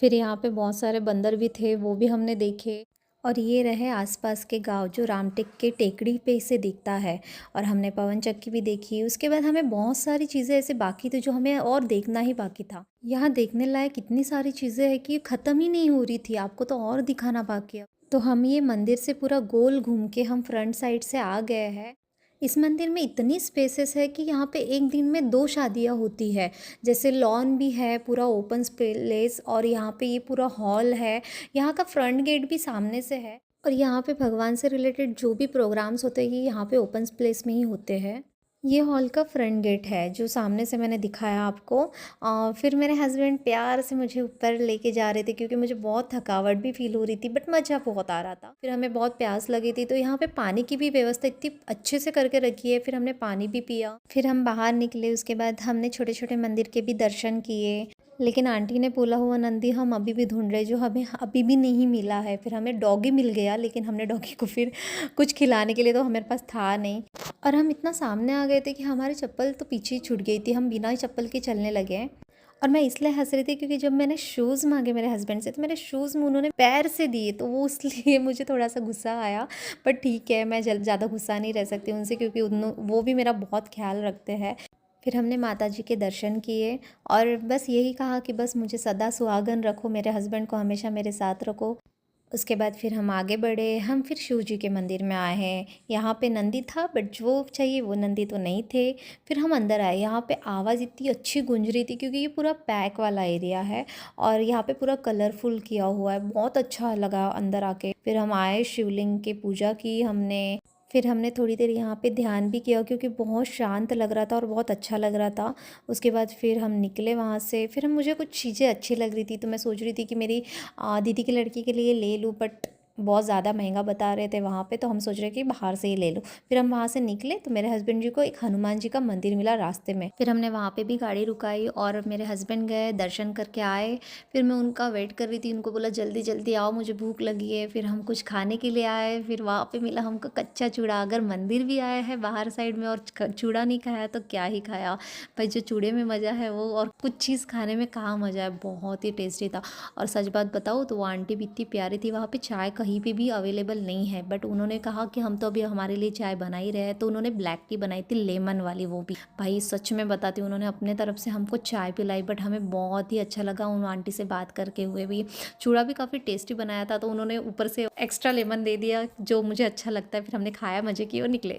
फिर यहाँ पे बहुत सारे बंदर भी थे, वो भी हमने देखे। और ये रहे आसपास के गांव जो रामटेक के टेकड़ी पे से दिखता है। और हमने पवन चक्की भी देखी। उसके बाद हमें बहुत सारी चीज़ें ऐसे बाकी थी जो हमें और देखना ही बाकी था। यहाँ देखने लायक इतनी सारी चीज़ें हैं कि ख़त्म ही नहीं हो रही थी, आपको तो और दिखाना बाकी है। तो हम ये मंदिर से पूरा गोल घूम के हम फ्रंट साइड से आ गए हैं। इस मंदिर में इतनी स्पेसेस है कि यहाँ पे एक दिन में 2 शादियाँ होती है। जैसे लॉन भी है, पूरा ओपन प्लेस, और यहाँ पे ये पूरा हॉल है। यहाँ का फ्रंट गेट भी सामने से है। और यहाँ पे भगवान से रिलेटेड जो भी प्रोग्राम्स होते हैं ये यहाँ पे ओपन प्लेस में ही होते हैं। ये हॉल का फ्रंट गेट है जो सामने से मैंने दिखाया आपको। फिर मेरे हस्बैंड प्यार से मुझे ऊपर लेके जा रहे थे क्योंकि मुझे बहुत थकावट भी फील हो रही थी, बट मज़ा बहुत आ रहा था। फिर हमें बहुत प्यास लगी थी तो यहाँ पे पानी की भी व्यवस्था इतनी अच्छे से करके रखी है। फिर हमने पानी भी पिया। फिर हम बाहर निकले, उसके बाद हमने छोटे छोटे मंदिर के भी दर्शन किए। लेकिन आंटी ने बोला हुआ नंदी हम अभी भी ढूंढ रहे, जो हमें अभी भी नहीं मिला है। फिर हमें डॉगी मिल गया, लेकिन हमने डॉगी को फिर कुछ खिलाने के लिए तो हमारे पास था नहीं। और हम इतना सामने आ गए थे कि हमारी चप्पल तो पीछे ही छूट गई थी, हम बिना चप्पल के चलने लगे हैं। और मैं इसलिए हंस रही थी क्योंकि जब मैंने शूज़ मांगे मेरे हस्बैंड से तो मेरे शूज़ उन्होंने पैर से दिए, तो वो इसलिए मुझे थोड़ा सा गुस्सा आया। पर ठीक है, मैं ज़्यादा गुस्सा नहीं रह सकती उनसे क्योंकि वो भी मेरा बहुत ख्याल रखते हैं। फिर हमने माता जी के दर्शन किए और बस यही कहा कि बस मुझे सदा सुहागन रखो, मेरे हस्बैंड को हमेशा मेरे साथ रखो। उसके बाद फिर हम आगे बढ़े, हम फिर शिव जी के मंदिर में आए हैं। यहाँ पे नंदी था बट जो चाहिए वो नंदी तो नहीं थे। फिर हम अंदर आए, यहाँ पे आवाज़ इतनी अच्छी गूंज रही थी क्योंकि ये पूरा पैक वाला एरिया है और यहाँ पे पूरा कलरफुल किया हुआ है, बहुत अच्छा लगा अंदर आके। फिर हम आए, शिवलिंग की पूजा की हमने। फिर हमने थोड़ी देर यहाँ पे ध्यान भी किया क्योंकि बहुत शांत लग रहा था और बहुत अच्छा लग रहा था। उसके बाद फिर हम निकले वहाँ से। फिर हम मुझे कुछ चीज़ें अच्छी लग रही थी तो मैं सोच रही थी कि मेरी दीदी की लड़की के लिए ले लूँ, बट बहुत ज़्यादा महंगा बता रहे थे वहाँ पे, तो हम सोच रहे कि बाहर से ही ले लो। फिर हम वहाँ से निकले तो मेरे हस्बैंड जी को एक हनुमान जी का मंदिर मिला रास्ते में। फिर हमने वहाँ पे भी गाड़ी रुकाई और मेरे हस्बैंड गए, दर्शन करके आए। फिर मैं उनका वेट कर रही थी, उनको बोला जल्दी जल्दी आओ, मुझे भूख लगी है। फिर हम कुछ खाने के लिए आए। फिर वहाँ पे मिला हमको कच्चा चूड़ा। अगर मंदिर भी आया है बाहर साइड में और चूड़ा नहीं खाया तो क्या ही खाया भाई। जो चूड़े में मज़ा है वो और कुछ चीज़ खाने में कहाँ मज़ा है, बहुत ही टेस्टी था। और सच बात बताऊँ तो वो आंटी भी इतनी प्यारी थी। वहाँ पे चाय कहीं पे भी अवेलेबल नहीं है, बट उन्होंने कहा कि हम तो अभी हमारे लिए चाय बना ही रहे हैं, तो उन्होंने ब्लैक टी बनाई थी, लेमन वाली। वो भी भाई सच में बताती हूँ, उन्होंने अपने तरफ से हमको चाय पिलाई, बट हमें बहुत ही अच्छा लगा उन आंटी से बात करके हुए भी। चूड़ा भी काफ़ी टेस्टी बनाया था, तो उन्होंने ऊपर से एक्स्ट्रा लेमन दे दिया जो मुझे अच्छा लगता है। फिर हमने खाया, मज़े किए और निकले।